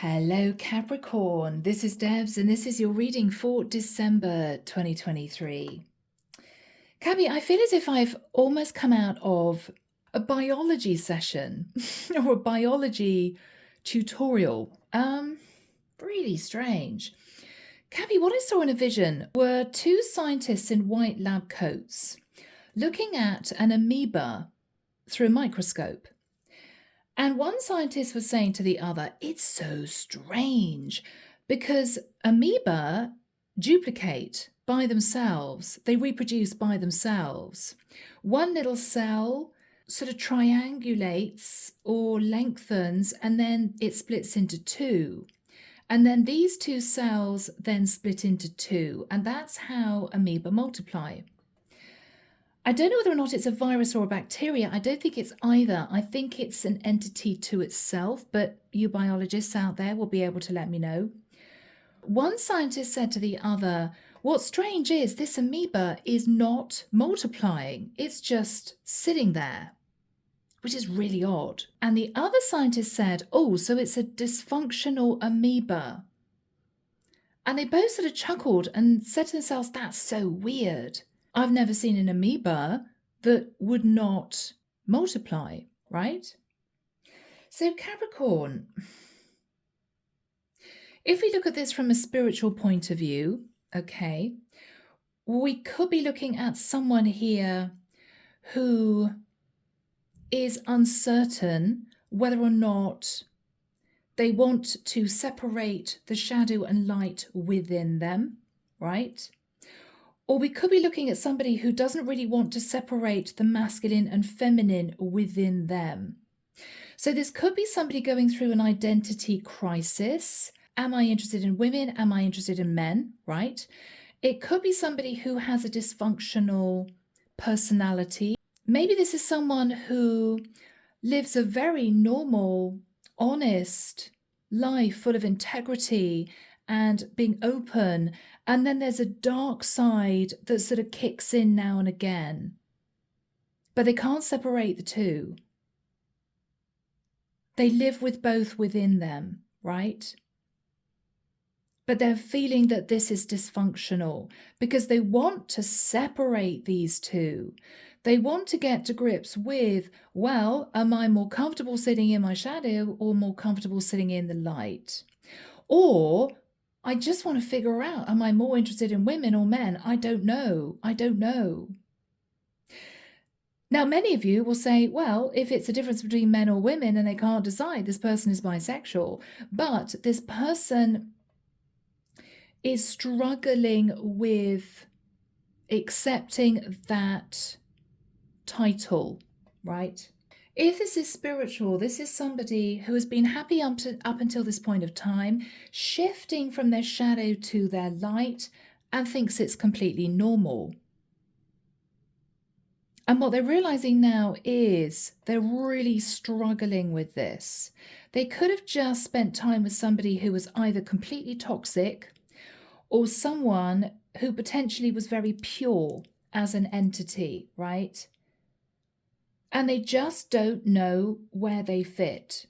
Hello, Capricorn. This is Debs, and this is your reading for December 2023. Cabby, I feel as if I've almost come out of a biology session or a biology tutorial. Really strange. Cabby, what I saw in a vision were two scientists in white lab coats looking at an amoeba through a microscope. And one scientist was saying to the other, it's so strange because amoeba duplicate by themselves. They reproduce by themselves. One little cell sort of triangulates or lengthens, and then it splits into two. And then these two cells then split into two. And that's how amoeba multiply. I don't know whether or not it's a virus or a bacteria. I don't think it's either. I think it's an entity to itself, but you biologists out there will be able to let me know. One scientist said to the other, what's strange is this amoeba is not multiplying. It's just sitting there, which is really odd. And the other scientist said, oh, so it's a dysfunctional amoeba. And they both sort of chuckled and said to themselves, that's so weird. I've never seen an amoeba that would not multiply, right? So Capricorn, if we look at this from a spiritual point of view, okay, we could be looking at someone here who is uncertain whether or not they want to separate the shadow and light within them, right? Or we could be looking at somebody who doesn't really want to separate the masculine and feminine within them. So this could be somebody going through an identity crisis. Am I interested in women? Am I interested in men? Right? It could be somebody who has a dysfunctional personality. Maybe this is someone who lives a very normal, honest life full of integrity and being open. And then there's a dark side that sort of kicks in now and again. But they can't separate the two. They live with both within them, right? But they're feeling that this is dysfunctional because they want to separate these two. They want to get to grips with, well, am I more comfortable sitting in my shadow or more comfortable sitting in the light? Or I just want to figure out, am I more interested in women or men? I don't know. I don't know. Now, many of you will say, well, if it's a difference between men or women and they can't decide, this person is bisexual. But this person is struggling with accepting that title, right? If this is spiritual, this is somebody who has been happy up until this point of time, shifting from their shadow to their light and thinks it's completely normal. And what they're realizing now is they're really struggling with this. They could have just spent time with somebody who was either completely toxic or someone who potentially was very pure as an entity, right? And they just don't know where they fit,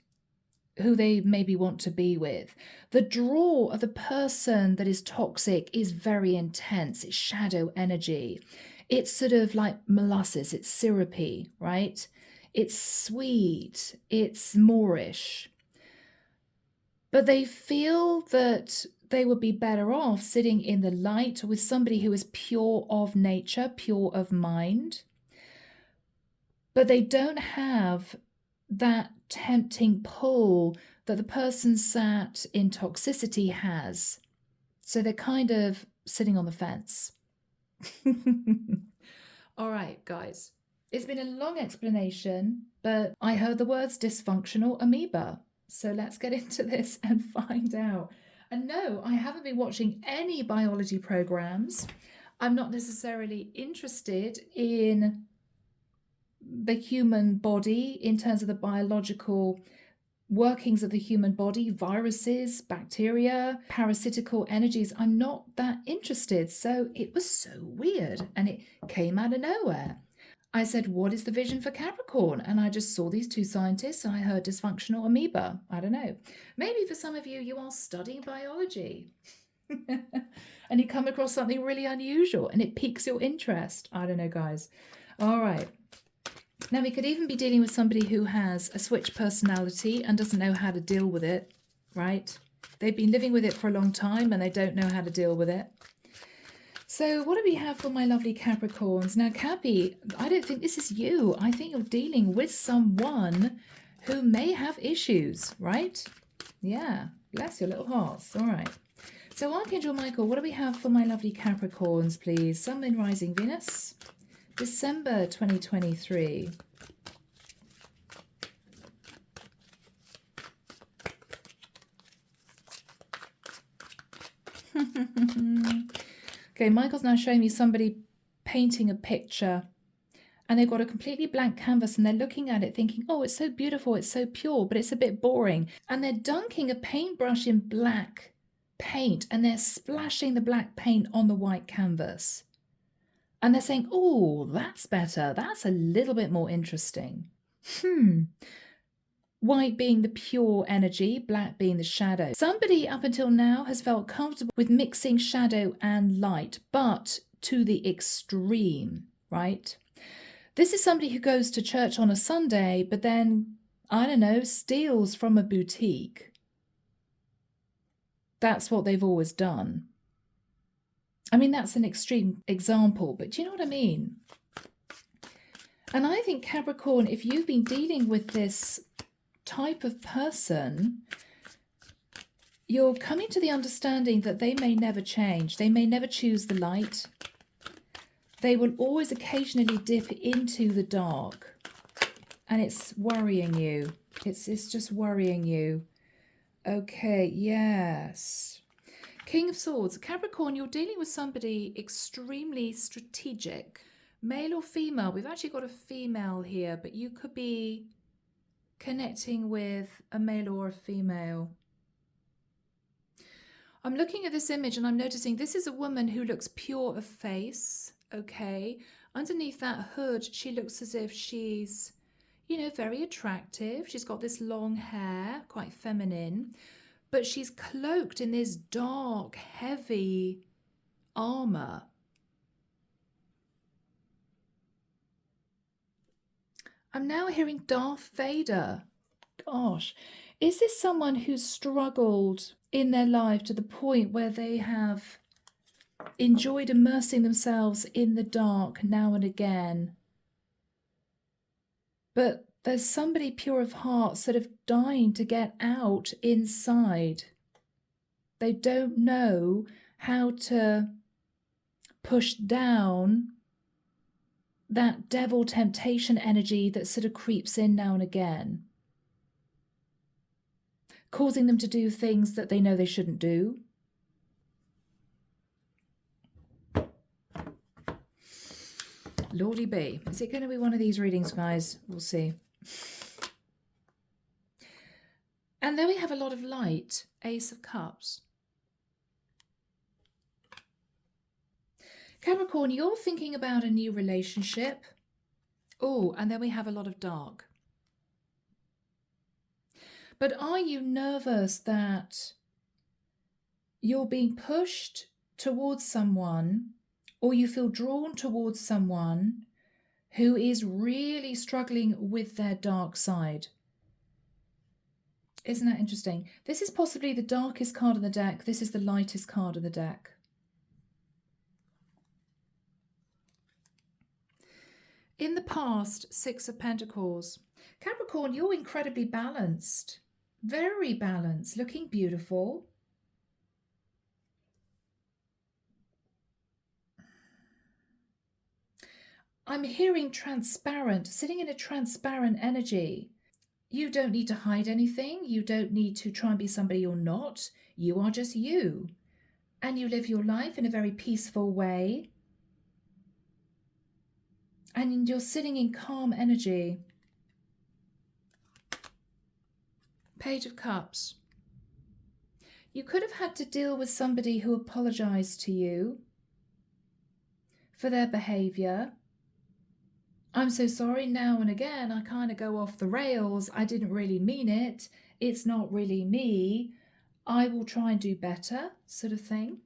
who they maybe want to be with. The draw of the person that is toxic is very intense. It's shadow energy. It's sort of like molasses. It's syrupy, right? It's sweet. It's Moorish. But they feel that they would be better off sitting in the light with somebody who is pure of nature, pure of mind. But they don't have that tempting pull that the person sat in toxicity has. So they're kind of sitting on the fence. All right, guys. It's been a long explanation, but I heard the words dysfunctional amoeba. So let's get into this and find out. And no, I haven't been watching any biology programs. I'm not necessarily interested in the human body in terms of the biological workings of the human body, viruses, bacteria, parasitical energies. I'm not that interested. So it was so weird and it came out of nowhere. I said, what is the vision for Capricorn? And I just saw these two scientists and I heard dysfunctional amoeba. I don't know. Maybe for some of you, you are studying biology and you come across something really unusual and it piques your interest. I don't know, guys. All right. Now, we could even be dealing with somebody who has a switch personality and doesn't know how to deal with it, right? They've been living with it for a long time and they don't know how to deal with it. So what do we have for my lovely Capricorns? Now, Cappy, I don't think this is you. I think you're dealing with someone who may have issues, right? Yeah, bless your little hearts. All right. So Archangel Michael, what do we have for my lovely Capricorns, please? Sun, Moon, Rising, Venus, December 2023. Okay, Michael's now showing me somebody painting a picture and they've got a completely blank canvas and they're looking at it thinking, oh, it's so beautiful, it's so pure, but it's a bit boring. And they're dunking a paintbrush in black paint and they're splashing the black paint on the white canvas. And they're saying, oh, that's better. That's a little bit more interesting. White being the pure energy, black being the shadow. Somebody up until now has felt comfortable with mixing shadow and light, but to the extreme, right? This is somebody who goes to church on a Sunday, but then, I don't know, steals from a boutique. That's what they've always done. I mean, that's an extreme example, but do you know what I mean? And I think Capricorn, if you've been dealing with this type of person, you're coming to the understanding that they may never change. They may never choose the light. They will always occasionally dip into the dark. And it's worrying you. It's just worrying you. Okay, yes. King of Swords. Capricorn, you're dealing with somebody extremely strategic. Male or female? We've actually got a female here, but you could be connecting with a male or a female. I'm looking at this image and I'm noticing this is a woman who looks pure of face, okay? Underneath that hood, she looks as if she's, you know, very attractive. She's got this long hair, quite feminine, but she's cloaked in this dark, heavy armor. I'm now hearing Darth Vader. Gosh, is this someone who's struggled in their life to the point where they have enjoyed immersing themselves in the dark now and again? But there's somebody pure of heart sort of dying to get out inside. They don't know how to push down that devil temptation energy that sort of creeps in now and again, causing them to do things that they know they shouldn't do. Lordy B. Is it going to be one of these readings, guys? We'll see. And then we have a lot of light. Ace of Cups. Capricorn, you're thinking about a new relationship. Oh, and then we have a lot of dark. But are you nervous that you're being pushed towards someone, or you feel drawn towards someone who is really struggling with their dark side? Isn't that interesting? This is possibly the darkest card of the deck. This is the lightest card of the deck. In the past, Six of Pentacles. Capricorn, you're incredibly balanced. Very balanced, looking beautiful. I'm hearing transparent, sitting in a transparent energy. You don't need to hide anything. You don't need to try and be somebody you're not. You are just you. And you live your life in a very peaceful way. And you're sitting in calm energy. Page of Cups. You could have had to deal with somebody who apologized to you for their behavior. I'm so sorry, now and again I kind of go off the rails. I didn't really mean it. It's not really me. I will try and do better, sort of thing.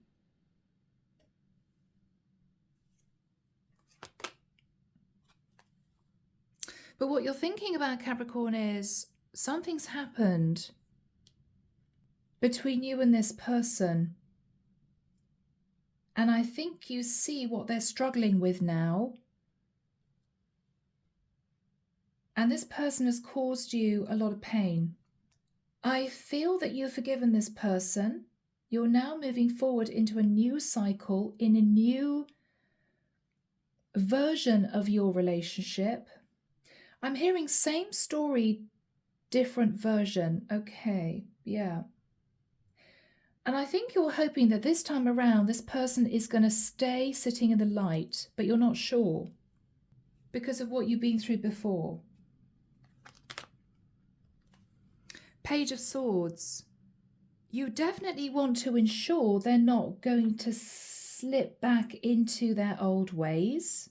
But what you're thinking about, Capricorn, is something's happened between you and this person. And I think you see what they're struggling with now. And this person has caused you a lot of pain. I feel that you've forgiven this person. You're now moving forward into a new cycle, in a new version of your relationship. I'm hearing same story, different version. Okay, yeah. And I think you're hoping that this time around, this person is going to stay sitting in the light, but you're not sure because of what you've been through before. Page of Swords. You definitely want to ensure they're not going to slip back into their old ways.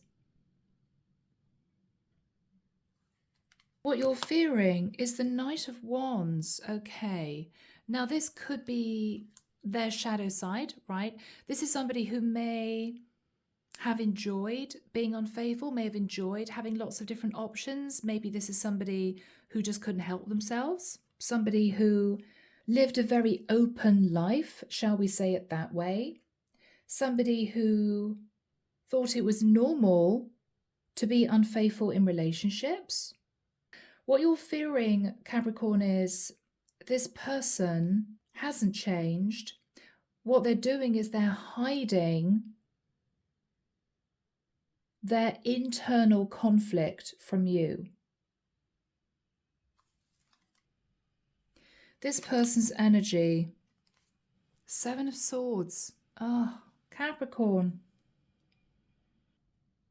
What you're fearing is the Knight of Wands. Okay. Now, this could be their shadow side, right? This is somebody who may have enjoyed being unfaithful, may have enjoyed having lots of different options. Maybe this is somebody who just couldn't help themselves, somebody who lived a very open life, shall we say it that way, somebody who thought it was normal to be unfaithful in relationships. What you're fearing, Capricorn, is this person hasn't changed. What they're doing is they're hiding their internal conflict from you. This person's energy. Seven of Swords. Oh, Capricorn.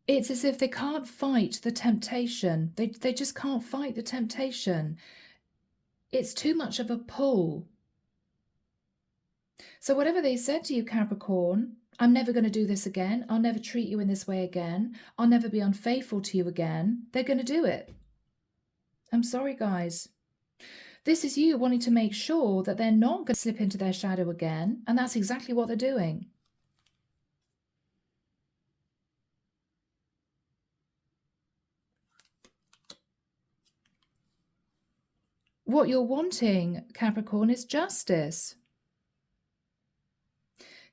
It's as if they can't fight the temptation. They just can't fight the temptation. It's too much of a pull. So whatever they said to you, Capricorn, I'm never going to do this again. I'll never treat you in this way again. I'll never be unfaithful to you again. They're going to do it. I'm sorry, guys. This is you wanting to make sure that they're not going to slip into their shadow again. And that's exactly what they're doing. What you're wanting, Capricorn, is justice.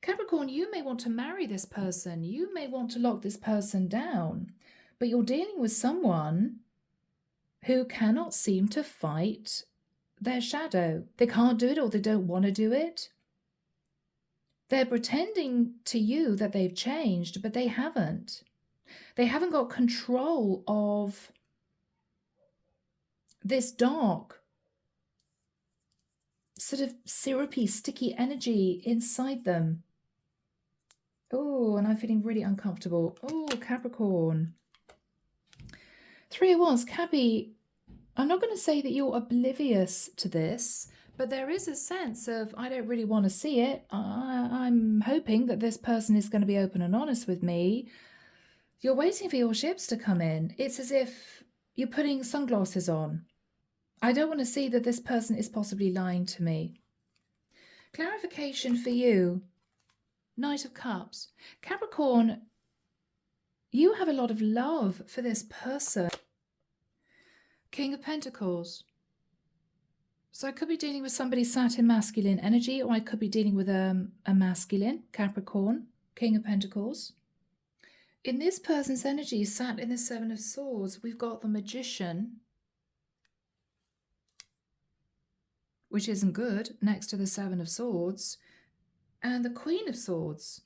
Capricorn, you may want to marry this person. You may want to lock this person down. But you're dealing with someone who cannot seem to fight their shadow. They can't do it, or they don't want to do it. They're pretending to you that they've changed, but they haven't. They haven't got control of this dark, sort of syrupy, sticky energy inside them. Oh, and I'm feeling really uncomfortable. Oh, Capricorn. Three of Wands. Cappy, I'm not going to say that you're oblivious to this, but there is a sense of, I don't really want to see it. I'm hoping that this person is going to be open and honest with me. You're waiting for your ships to come in. It's as if you're putting sunglasses on. I don't want to see that this person is possibly lying to me. Clarification for you. Knight of Cups. Capricorn, you have a lot of love for this person. King of Pentacles. So I could be dealing with somebody sat in masculine energy, or I could be dealing with a masculine, Capricorn, King of Pentacles. In this person's energy, sat in the Seven of Swords, we've got the Magician, which isn't good, next to the Seven of Swords, and the Queen of Swords.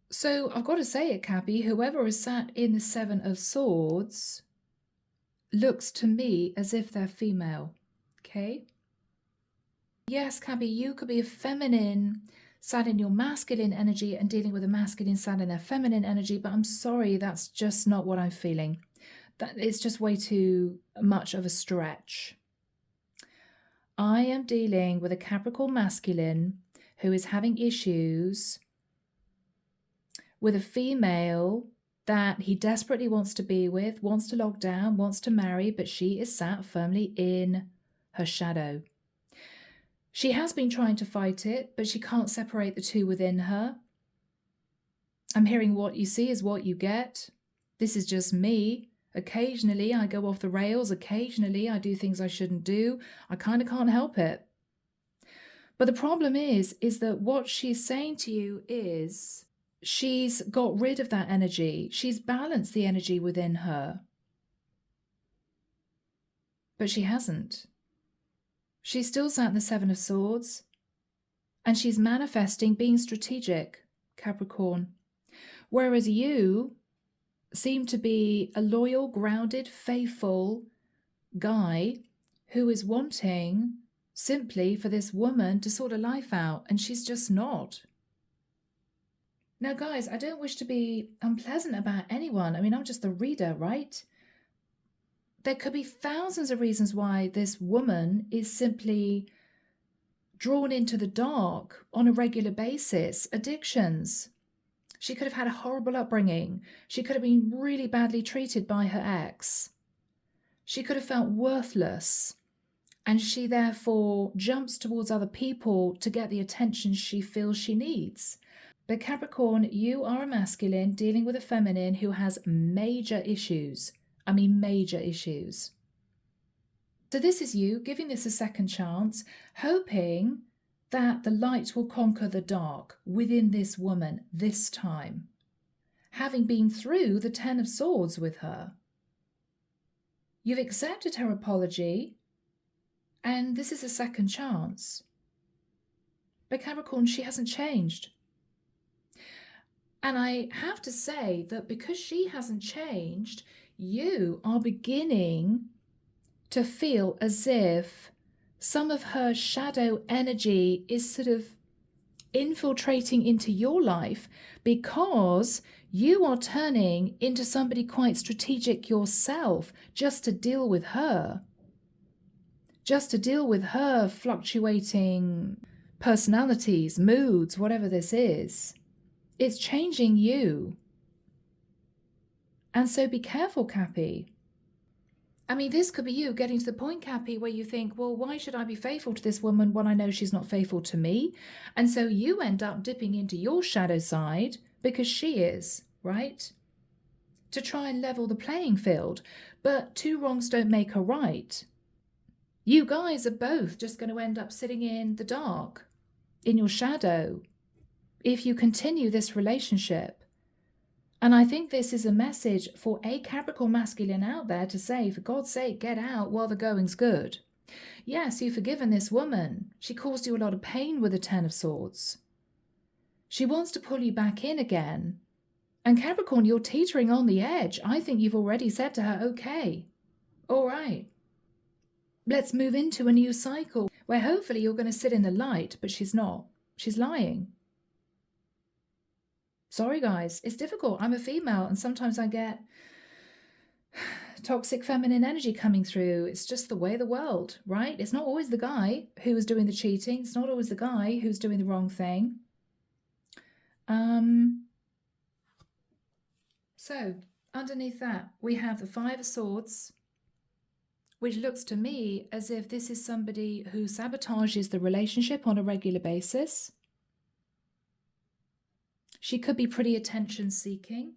So I've got to say it, Cappy, whoever is sat in the Seven of Swords looks to me as if they're female, okay? Yes, Cappy, you could be a feminine sat in your masculine energy and dealing with a masculine sat in their feminine energy, but I'm sorry, that's just not what I'm feeling. That it's just way too much of a stretch. I am dealing with a Capricorn masculine who is having issues with a female that he desperately wants to be with, wants to lock down, wants to marry, but she is sat firmly in her shadow. She has been trying to fight it, but she can't separate the two within her. I'm hearing what you see is what you get. This is just me. Occasionally I go off the rails. Occasionally I do things I shouldn't do. I kind of can't help it. But the problem is that what she's saying to you is she's got rid of that energy. She's balanced the energy within her. But she hasn't. She's still sat in the Seven of Swords. And she's manifesting being strategic, Capricorn. Whereas you seem to be a loyal, grounded, faithful guy who is wanting simply for this woman to sort her life out, and she's just not. Now, guys, I don't wish to be unpleasant about anyone. I mean, I'm just the reader, right? There could be thousands of reasons why this woman is simply drawn into the dark on a regular basis. Addictions. She could have had a horrible upbringing. She could have been really badly treated by her ex. She could have felt worthless. And she therefore jumps towards other people to get the attention she feels she needs. But Capricorn, you are a masculine dealing with a feminine who has major issues. I mean, major issues. So this is you giving this a second chance, hoping that the light will conquer the dark within this woman this time, having been through the Ten of Swords with her. You've accepted her apology, and this is a second chance. But Capricorn, she hasn't changed. And I have to say that because she hasn't changed, you are beginning to feel as if some of her shadow energy is sort of infiltrating into your life because you are turning into somebody quite strategic yourself just to deal with her. Just to deal with her fluctuating personalities, moods, whatever this is. It's changing you. And so be careful, Cappy. I mean, this could be you getting to the point, Cappy, where you think, well, why should I be faithful to this woman when I know she's not faithful to me? And so you end up dipping into your shadow side because she is, right? To try and level the playing field. But two wrongs don't make a right. You guys are both just going to end up sitting in the dark, in your shadow, if you continue this relationship. And I think this is a message for a Capricorn masculine out there to say, for God's sake, get out while the going's good. Yes, you've forgiven this woman. She caused you a lot of pain with the Ten of Swords. She wants to pull you back in again. And Capricorn, you're teetering on the edge. I think you've already said to her, okay, all right, let's move into a new cycle where hopefully you're going to sit in the light, but she's not. She's lying. Sorry, guys, it's difficult. I'm a female and sometimes I get toxic feminine energy coming through. It's just the way of the world, right? It's not always the guy who is doing the cheating. It's not always the guy who's doing the wrong thing. So underneath that, we have the Five of Swords, which looks to me as if this is somebody who sabotages the relationship on a regular basis. She could be pretty attention-seeking.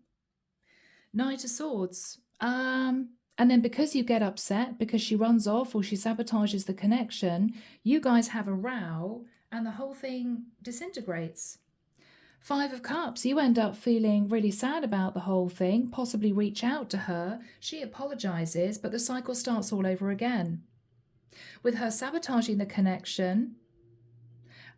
Knight of Swords. And then because you get upset, because she runs off or she sabotages the connection, you guys have a row and the whole thing disintegrates. Five of Cups. You end up feeling really sad about the whole thing, possibly reach out to her. She apologizes, but the cycle starts all over again. With her sabotaging the connection,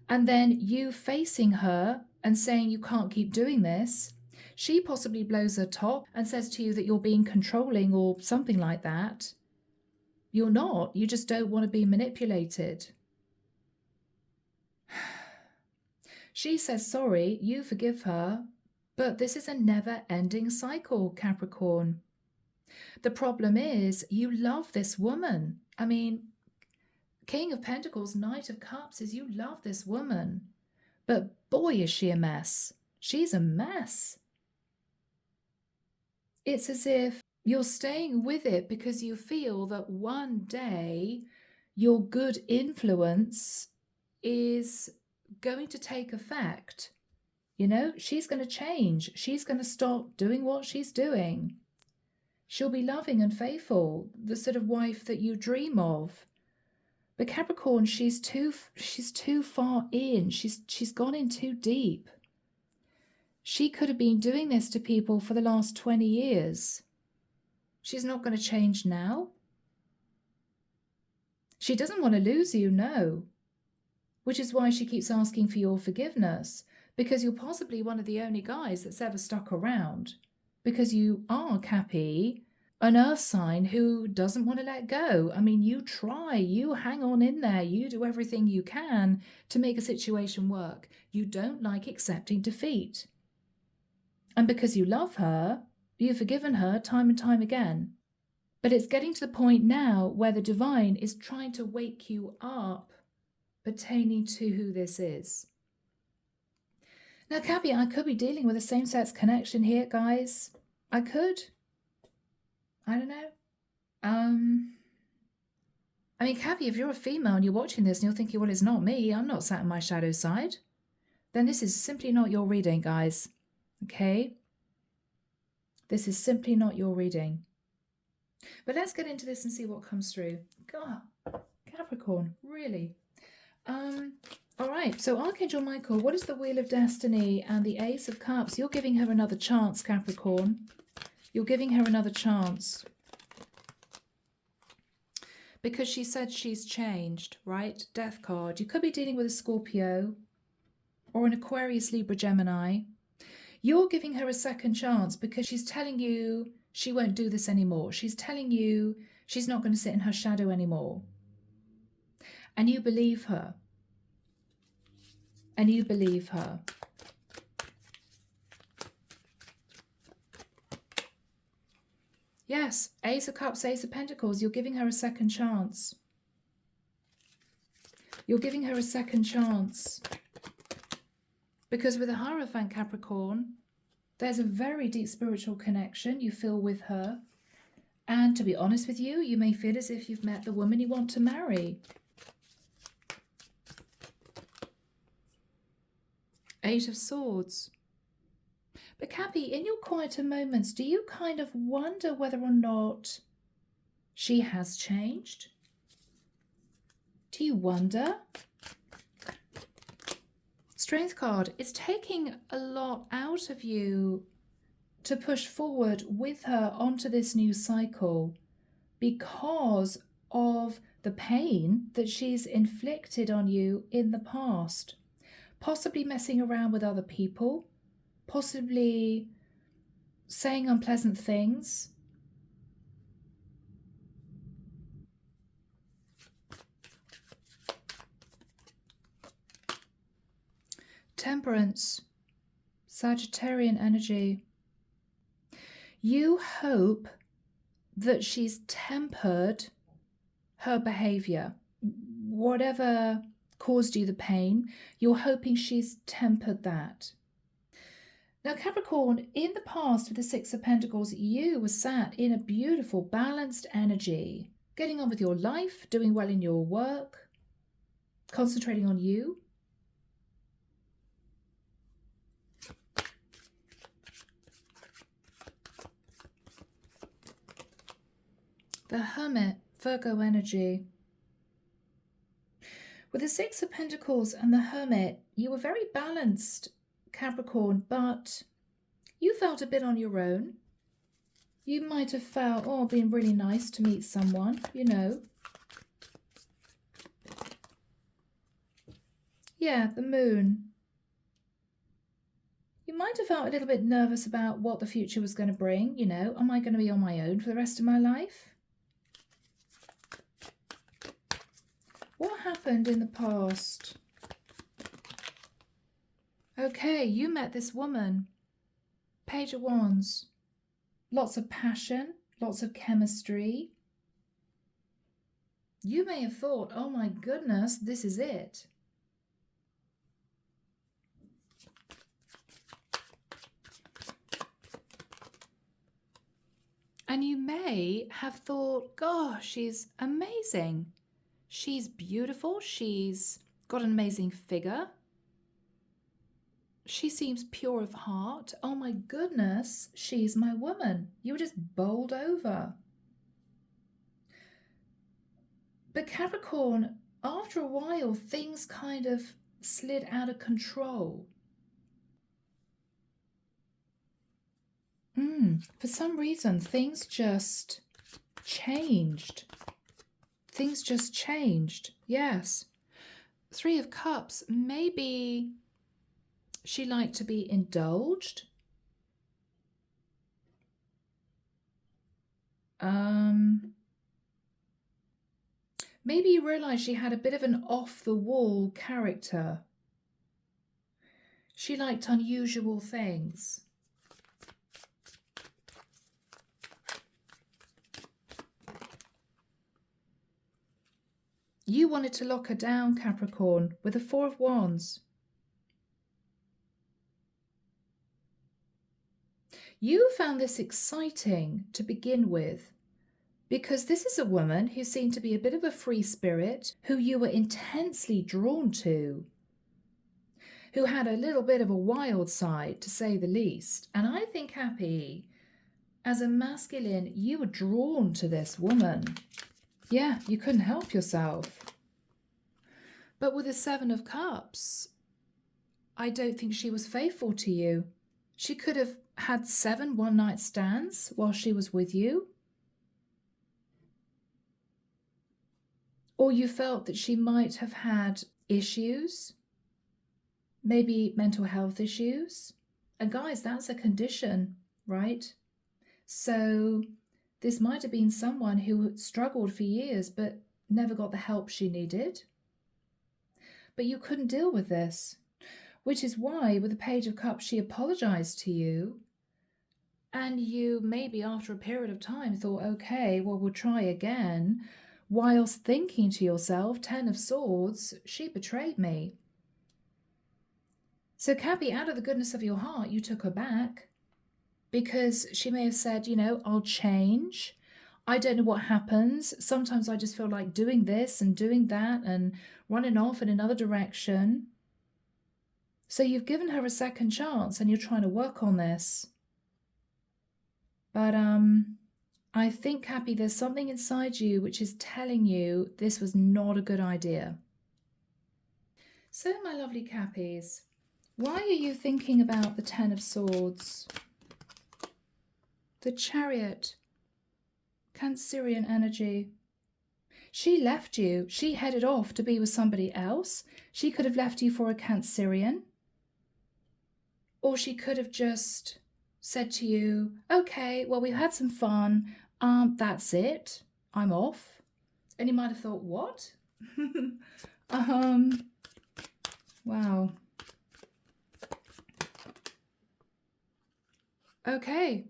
and then you facing her and saying you can't keep doing this, she possibly blows her top and says to you that you're being controlling or something like that. You're not. You just don't want to be manipulated. She says sorry, you forgive her, but this is a never-ending cycle, Capricorn. The problem is you love this woman. I mean, King of Pentacles, Knight of Cups is you love this woman. But boy, is she a mess. She's a mess. It's as if you're staying with it because you feel that one day your good influence is going to take effect. You know, she's going to change. She's going to stop doing what she's doing. She'll be loving and faithful, the sort of wife that you dream of. But Capricorn, she's too far in. She's gone in too deep. She could have been doing this to people for the last 20 years. She's not going to change now. She doesn't want to lose you, no. Which is why she keeps asking for your forgiveness, because you're possibly one of the only guys that's ever stuck around. Because you are, Cappy, an earth sign who doesn't want to let go. I mean, you try, you hang on in there, you do everything you can to make a situation work. You don't like accepting defeat. And because you love her, you've forgiven her time and time again. But it's getting to the point now where the divine is trying to wake you up pertaining to who this is. Now, Cappy, I could be dealing with a same-sex connection here, guys. I could. I don't know. I mean, Cappy, if you're a female and you're watching this and you're thinking, well, it's not me, I'm not sat on my shadow side, then this is simply not your reading, guys. Okay? This is simply not your reading. But let's get into this and see what comes through. God, Capricorn, really? All right, so Archangel Michael, what is the Wheel of Destiny and the Ace of Cups? You're giving her another chance, Capricorn. You're giving her another chance. Because she said she's changed, right? Death card. You could be dealing with a Scorpio or an Aquarius, Libra, Gemini. You're giving her a second chance because she's telling you she won't do this anymore. She's telling you she's not going to sit in her shadow anymore. And you believe her. And you believe her. Yes, Ace of Cups, Ace of Pentacles. You're giving her a second chance. You're giving her a second chance. Because with the Hierophant, Capricorn, there's a very deep spiritual connection you feel with her. And to be honest with you, you may feel as if you've met the woman you want to marry. Eight of Swords. But Cappy, in your quieter moments, do you kind of wonder whether or not she has changed? Do you wonder? Strength card. It's taking a lot out of you to push forward with her onto this new cycle because of the pain that she's inflicted on you in the past. Possibly messing around with other people, possibly saying unpleasant things. Temperance, Sagittarian energy. You hope that she's tempered her behavior. Whatever caused you the pain, you're hoping she's tempered that. Now, Capricorn, in the past with the Six of Pentacles, you were sat in a beautiful, balanced energy, getting on with your life, doing well in your work, concentrating on you. The Hermit, Virgo energy. With the Six of Pentacles and the Hermit, you were very balanced, Capricorn, but you felt a bit on your own. You might have felt, oh, being really nice to meet someone, you know. Yeah, the Moon. You might have felt a little bit nervous about what the future was going to bring, you know. Am I going to be on my own for the rest of my life? What happened in the past? Okay, you met this woman. Page of Wands. Lots of passion, lots of chemistry. You may have thought, oh my goodness, this is it. And you may have thought, gosh, she's amazing. She's beautiful. She's got an amazing figure. She seems pure of heart. Oh my goodness, she's my woman. You were just bowled over. But Capricorn, after a while, things kind of slid out of control. For some reason, things just changed. Things just changed. Yes. Three of Cups. Maybe she liked to be indulged. Maybe you realized she had a bit of an off-the-wall character. She liked unusual things. You wanted to lock her down, Capricorn, with the Four of Wands. You found this exciting to begin with, because this is a woman who seemed to be a bit of a free spirit, who you were intensely drawn to, who had a little bit of a wild side, to say the least. And I think, Happy, as a masculine, you were drawn to this woman. Yeah, you couldn't help yourself. But with the Seven of Cups, I don't think she was faithful to you. She could have had 7 one-night stands while she was with you. Or you felt that she might have had issues, maybe mental health issues. And guys, that's a condition, right? So this might have been someone who struggled for years but never got the help she needed. But you couldn't deal with this, which is why with the Page of Cups she apologized to you. And you maybe after a period of time thought, okay, well, we'll try again, whilst thinking to yourself, 10 of Swords, she betrayed me. So Cappy, out of the goodness of your heart, you took her back because she may have said, you know, I'll change. I don't know what happens. Sometimes I just feel like doing this and doing that and running off in another direction. So you've given her a second chance and you're trying to work on this. But I think, Happy, there's something inside you which is telling you this was not a good idea. So, my lovely Cappies, why are you thinking about the 10 of Swords, the Chariot, Cancerian energy? She left you. She headed off to be with somebody else. She could have left you for a Cancerian. Or she could have just said to you, okay, well, we've had some fun. That's it. I'm off. And you might have thought, what? Wow. Okay.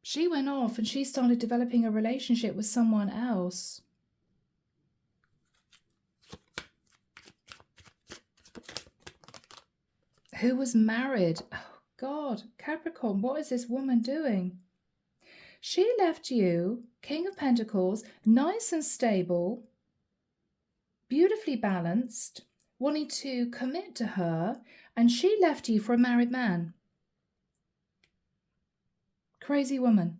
She went off and she started developing a relationship with someone else. Who was married. Oh, God, Capricorn, what is this woman doing? She left you, King of Pentacles, nice and stable, beautifully balanced, wanting to commit to her, and she left you for a married man. Crazy woman.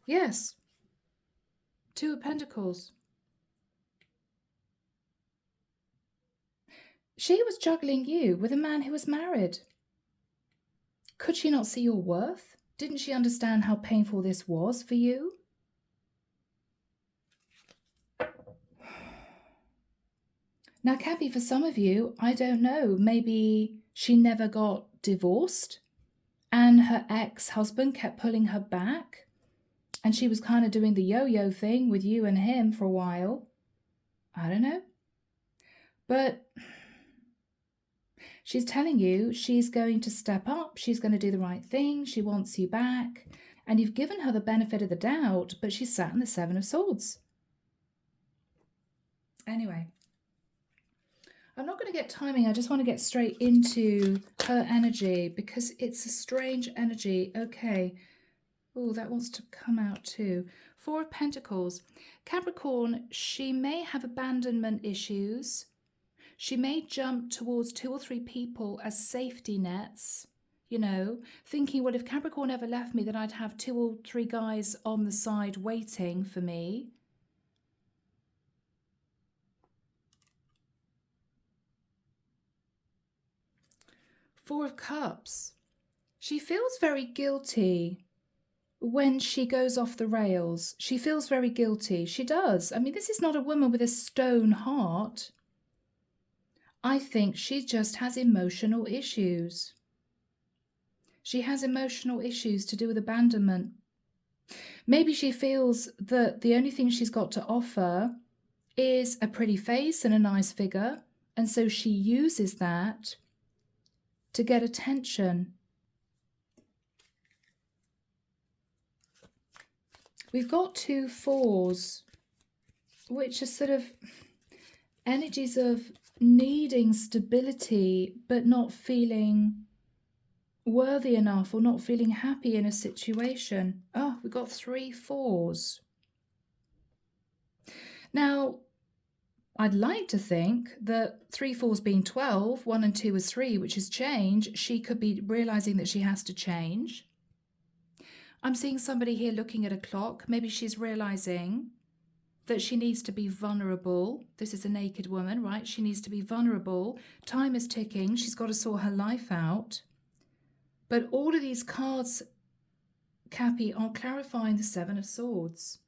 Yes. 2 of Pentacles. She was juggling you with a man who was married. Could she not see your worth? Didn't she understand how painful this was for you? Now, Cappy, for some of you, I don't know, maybe she never got divorced and her ex-husband kept pulling her back and she was kind of doing the yo-yo thing with you and him for a while. I don't know. But she's telling you she's going to step up. She's going to do the right thing. She wants you back. And you've given her the benefit of the doubt, but she's sat in the 7 of Swords. Anyway, I'm not going to get timing. I just want to get straight into her energy because it's a strange energy. Okay. Oh, that wants to come out too. Four of Pentacles. Capricorn, she may have abandonment issues. She may jump towards 2 or 3 people as safety nets, you know, thinking, well, if Capricorn ever left me, then I'd have 2 or 3 guys on the side waiting for me. Four of Cups. She feels very guilty when she goes off the rails. She feels very guilty. She does. I mean, this is not a woman with a stone heart. I think she just has emotional issues. She has emotional issues to do with abandonment. Maybe she feels that the only thing she's got to offer is a pretty face and a nice figure, and so she uses that to get attention. We've got 2 4s, which are sort of energies of needing stability but not feeling worthy enough or not feeling happy in a situation. Oh, we've got 3 4s. Now, I'd like to think that 3 4s being 12, 1 and 2 is 3, which is change. She could be realizing that she has to change. I'm seeing somebody here looking at a clock. Maybe she's realizing that she needs to be vulnerable. This is a naked woman, right? She needs to be vulnerable. Time is ticking. She's got to sort her life out. But all of these cards, Cappy, are clarifying the 7 of Swords.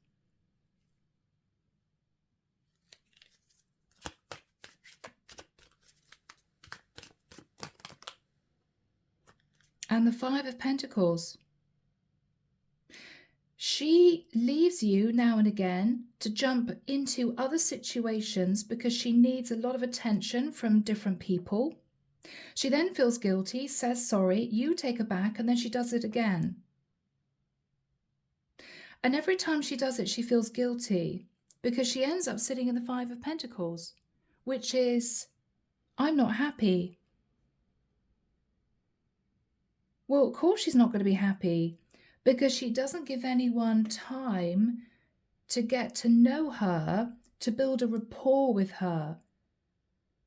And the 5 of Pentacles. She leaves you now and again to jump into other situations because she needs a lot of attention from different people. She then feels guilty, says sorry, you take her back, and then she does it again. And every time she does it, she feels guilty because she ends up sitting in the 5 of Pentacles, which is, I'm not happy. Well, of course she's not going to be happy because she doesn't give anyone time to get to know her, to build a rapport with her.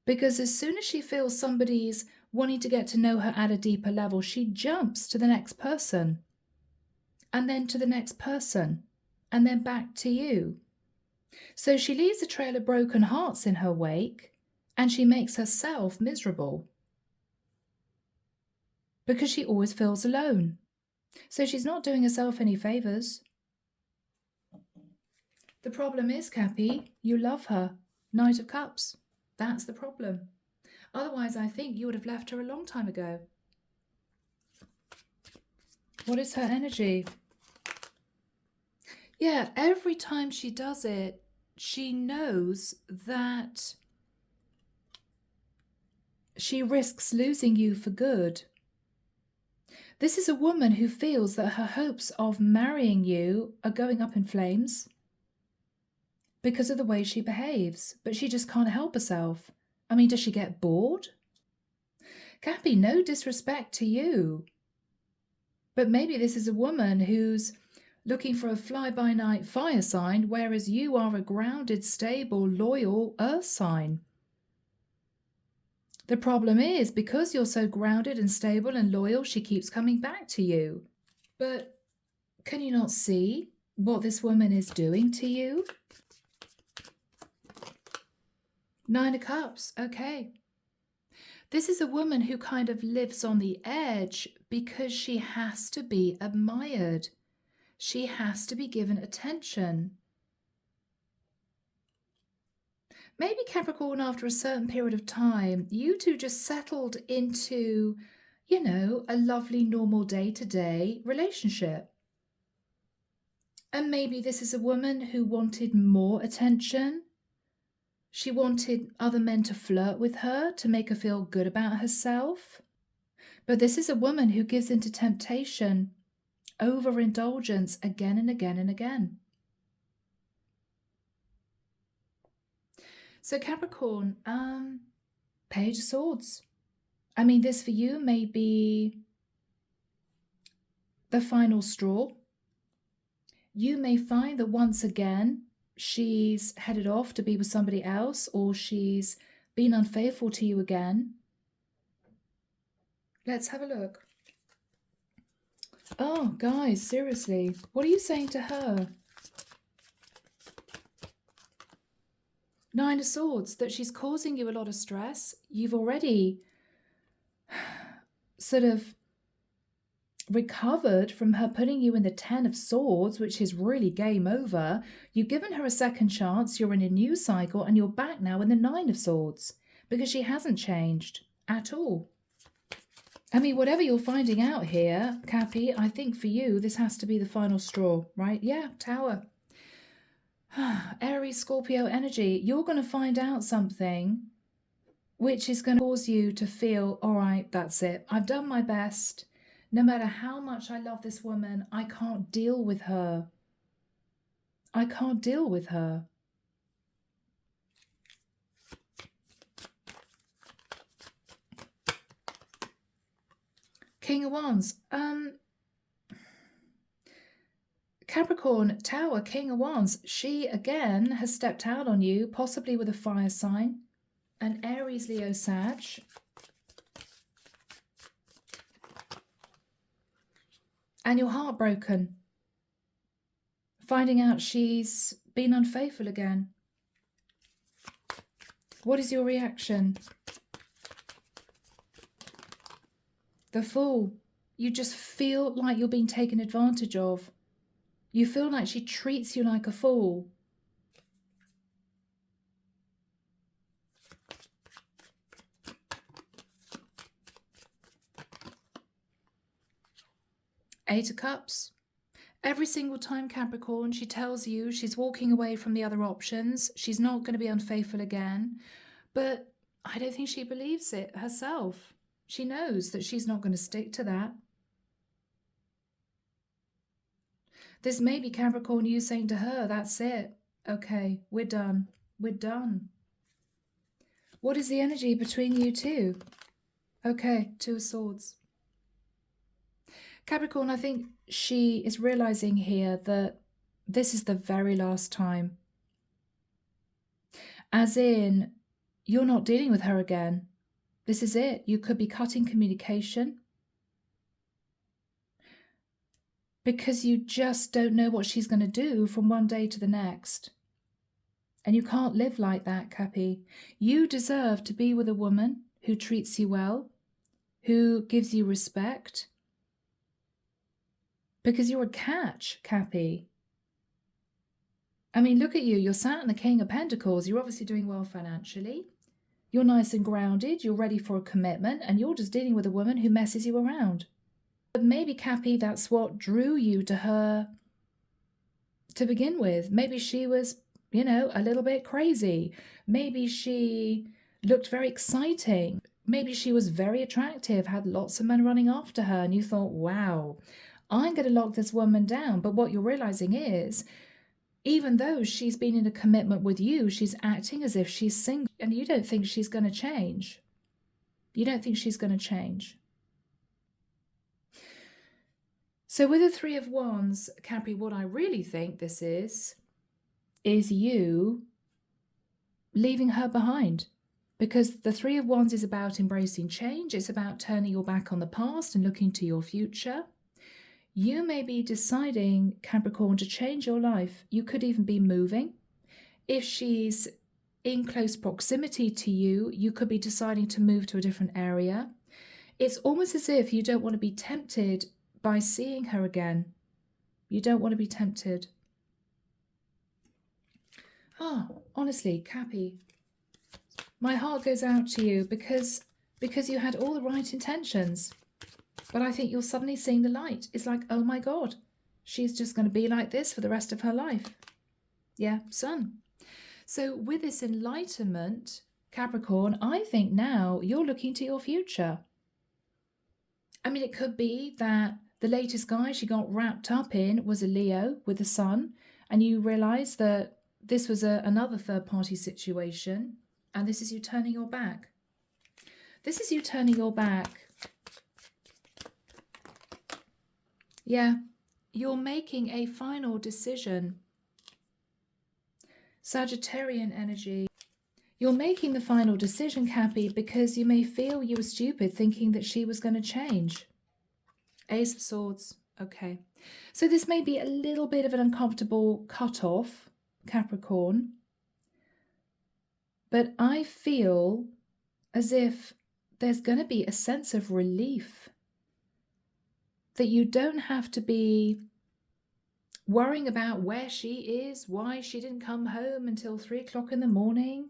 Because as soon as she feels somebody's wanting to get to know her at a deeper level, she jumps to the next person, and then to the next person, and then back to you. So she leaves a trail of broken hearts in her wake, and she makes herself miserable because she always feels alone. So she's not doing herself any favors. The problem is, Cappy, you love her. Knight of Cups. That's the problem. Otherwise, I think you would have left her a long time ago. What is her energy? Yeah, every time she does it, she knows that she risks losing you for good. This is a woman who feels that her hopes of marrying you are going up in flames because of the way she behaves, but she just can't help herself. I mean, does she get bored? Cappy, no disrespect to you, but maybe this is a woman who's looking for a fly-by-night fire sign, whereas you are a grounded, stable, loyal earth sign. The problem is, because you're so grounded and stable and loyal, she keeps coming back to you. But can you not see what this woman is doing to you? 9 of Cups, okay. This is a woman who kind of lives on the edge because she has to be admired. She has to be given attention. Maybe Capricorn, after a certain period of time, you two just settled into, you know, a lovely, normal day-to-day relationship. And maybe this is a woman who wanted more attention. She wanted other men to flirt with her, to make her feel good about herself. But this is a woman who gives into temptation, overindulgence again and again and again. So Capricorn, Page of Swords. I mean, this for you may be the final straw. You may find that once again, she's headed off to be with somebody else, or she's been unfaithful to you again. Let's have a look. Oh, guys, seriously, what are you saying to her? Nine of Swords, that she's causing you a lot of stress. You've already sort of recovered from her putting you in the 10 of Swords, which is really game over. You've given her a second chance. You're in a new cycle, and you're back now in the 9 of Swords because she hasn't changed at all. I mean, whatever you're finding out here, Cappy, I think for you, this has to be the final straw, right? Yeah, Tower. Aries, Scorpio energy. You're going to find out something which is going to cause you to feel, all right, that's it. I've done my best. No matter how much I love this woman, I can't deal with her. I can't deal with her. King of Wands. Capricorn, Tower, King of Wands. She, again, has stepped out on you, possibly with a fire sign. An Aries, Leo, Sag. And you're heartbroken. Finding out she's been unfaithful again. What is your reaction? The Fool. You just feel like you're being taken advantage of. You feel like she treats you like a fool. Eight of Cups. Every single time, Capricorn, she tells you she's walking away from the other options. She's not going to be unfaithful again. But I don't think she believes it herself. She knows that she's not going to stick to that. This may be Capricorn, you saying to her, that's it. Okay, we're done. We're done. What is the energy between you two? Okay, Two of Swords. Capricorn, I think she is realizing here that this is the very last time. As in, you're not dealing with her again. This is it. You could be cutting communication because you just don't know what she's going to do from one day to the next. And you can't live like that, Cappy. You deserve to be with a woman who treats you well, who gives you respect, because you're a catch, Cappy. I mean, look at you. You're sat in the King of Pentacles. You're obviously doing well financially. You're nice and grounded. You're ready for a commitment. And you're just dealing with a woman who messes you around. But maybe, Cappy, that's what drew you to her to begin with. Maybe she was, you know, a little bit crazy. Maybe she looked very exciting. Maybe she was very attractive, had lots of men running after her. And you thought, wow, I'm going to lock this woman down. But what you're realizing is, even though she's been in a commitment with you, she's acting as if she's single. And you don't think she's going to change. You don't think she's going to change. So with the Three of Wands, Capri, what I really think this is you leaving her behind. Because the Three of Wands is about embracing change. It's about turning your back on the past and looking to your future. You may be deciding, Capricorn, to change your life. You could even be moving. If she's in close proximity to you, you could be deciding to move to a different area. It's almost as if you don't want to be tempted by seeing her again. You don't want to be tempted. Oh, honestly, Cappy, my heart goes out to you because you had all the right intentions. But I think you're suddenly seeing the light. It's like, oh my God, she's just going to be like this for the rest of her life. Yeah, Sun. So with this enlightenment, Capricorn, I think now you're looking to your future. I mean, it could be that the latest guy she got wrapped up in was a Leo with the sun, and you realize that this was another third-party situation, and this is you turning your back. This is you turning your back. Yeah, you're making a final decision. Sagittarian energy. You're making the final decision, Cappy, because you may feel you were stupid thinking that she was going to change. Ace of Swords. Okay. So this may be a little bit of an uncomfortable cutoff, Capricorn. But I feel as if there's going to be a sense of relief that you don't have to be worrying about where she is, why she didn't come home until 3 o'clock in the morning,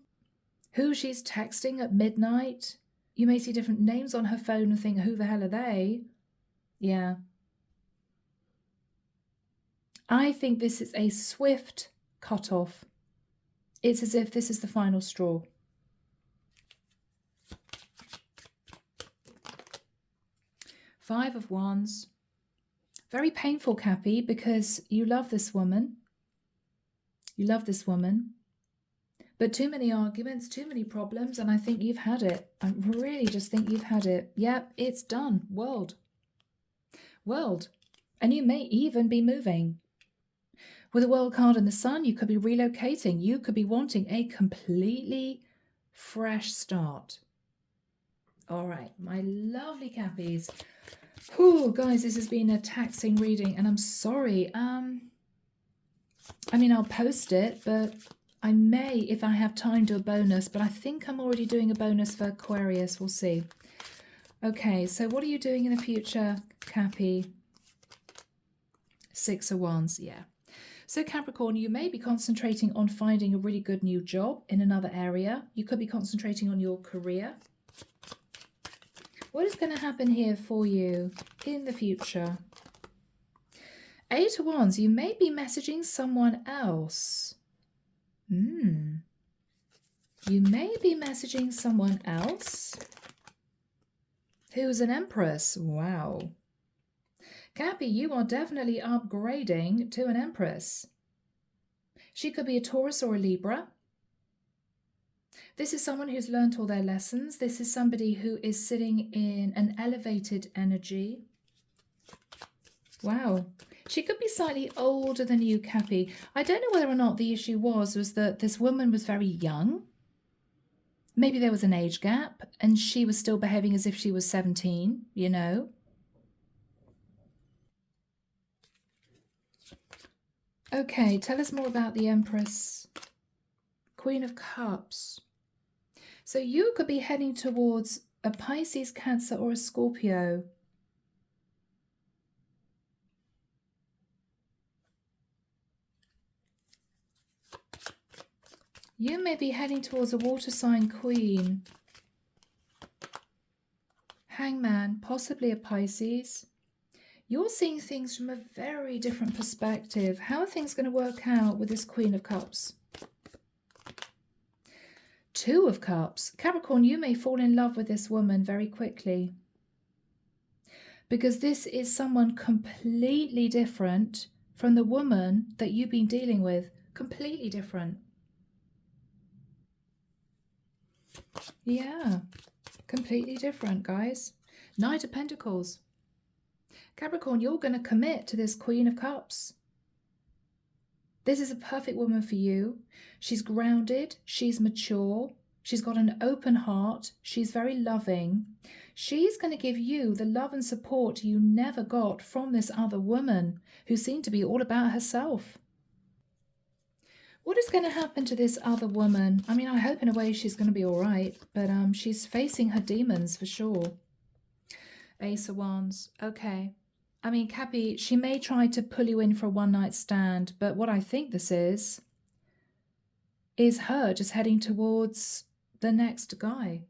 who she's texting at midnight. You may see different names on her phone and think, who the hell are they? Yeah. I think this is a swift cutoff. It's as if this is the final straw. Five of Wands. Very painful, Cappy, because you love this woman. You love this woman. But too many arguments, too many problems, and I think you've had it. I really just think you've had it. Yep, it's done. World. And you may even be moving. With a World card and the Sun, you could be relocating. You could be wanting a completely fresh start. All right, my lovely Cappies. Whew, guys, this has been a taxing reading, and I'm sorry. I mean, I'll post it, but I may, if I have time, do a bonus, but I think I'm already doing a bonus for Aquarius. We'll see. Okay, so what are you doing in the future, Cappy? Six of Wands, yeah. So Capricorn, you may be concentrating on finding a really good new job in another area. You could be concentrating on your career. What is going to happen here for you in the future? Eight of Wands, you may be messaging someone else. You may be messaging someone else who's an Empress. Wow. Cappy, you are definitely upgrading to an Empress. She could be a Taurus or a Libra. This is someone who's learned all their lessons. This is somebody who is sitting in an elevated energy. Wow. She could be slightly older than you, Cappy. I don't know whether or not the issue was that this woman was very young. Maybe there was an age gap and she was still behaving as if she was 17, you know. Okay, tell us more about the Empress. Queen of Cups. So you could be heading towards a Pisces, Cancer, or a Scorpio. You may be heading towards a water sign queen. Hangman, possibly a Pisces. You're seeing things from a very different perspective. How are things going to work out with this Queen of Cups? Two of Cups. Capricorn, you may fall in love with this woman very quickly, because this is someone completely different from the woman that you've been dealing with. Completely different. Yeah, completely different, guys. Knight of Pentacles. Capricorn, you're going to commit to this Queen of Cups. This is a perfect woman for you. She's grounded. She's mature. She's got an open heart. She's very loving. She's going to give you the love and support you never got from this other woman who seemed to be all about herself. What is going to happen to this other woman? I mean, I hope in a way she's going to be all right, but she's facing her demons for sure. Ace of Wands. Okay. I mean, Cappy, she may try to pull you in for a one-night stand, but what I think this is her just heading towards the next guy.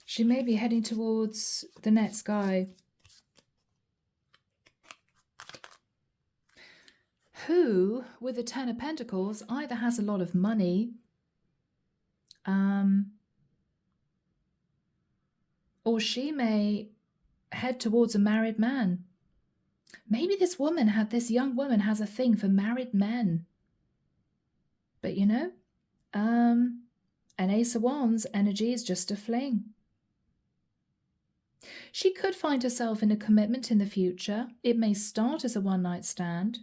She may be heading towards the next guy who, with the Ten of Pentacles, either has a lot of money, or she may head towards a married man. Maybe this young woman has a thing for married men, But an Ace of Wands energy is just a fling. She could find herself in a commitment in the future. It may start as a one-night stand.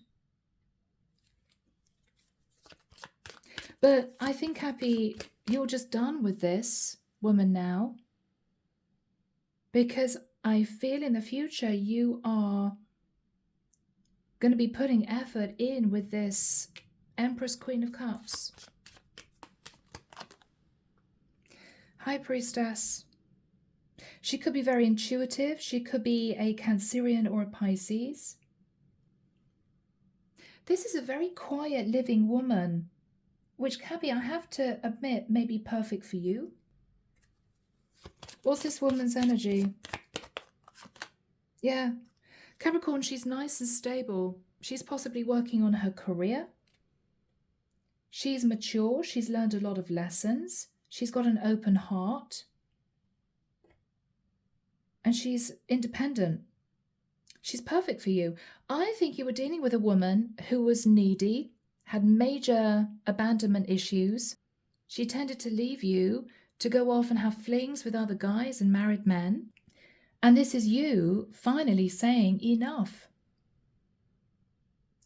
But I think, Happy, you're just done with this woman now. Because I feel in the future you are going to be putting effort in with this Empress, Queen of Cups. High Priestess. She could be very intuitive. She could be a Cancerian or a Pisces. This is a very quiet living woman, which, Cabby, I have to admit may be perfect for you. What's this woman's energy? Yeah. Capricorn, she's nice and stable. She's possibly working on her career. She's mature. She's learned a lot of lessons. She's got an open heart. And she's independent. She's perfect for you. I think you were dealing with a woman who was needy, had major abandonment issues. She tended to leave you to go off and have flings with other guys and married men. And this is you finally saying enough.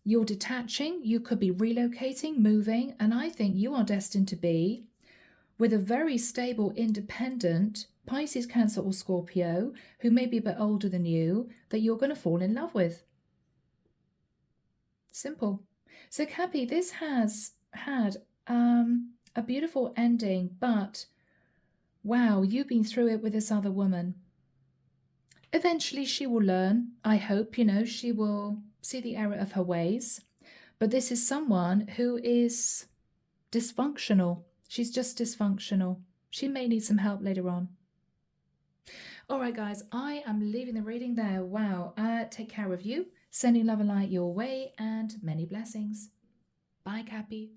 You're detaching. You could be relocating, moving. And I think you are destined to be with a very stable, independent Pisces, Cancer or Scorpio who may be a bit older than you that you're going to fall in love with. Simple. So, Cappy, this has had a beautiful ending, but wow, you've been through it with this other woman. Eventually she will learn. I hope, she will see the error of her ways. But this is someone who is dysfunctional. She's just dysfunctional. She may need some help later on. All right, guys, I am leaving the reading there. Wow. Take care of you. Sending love and light your way and many blessings. Bye, Cappy.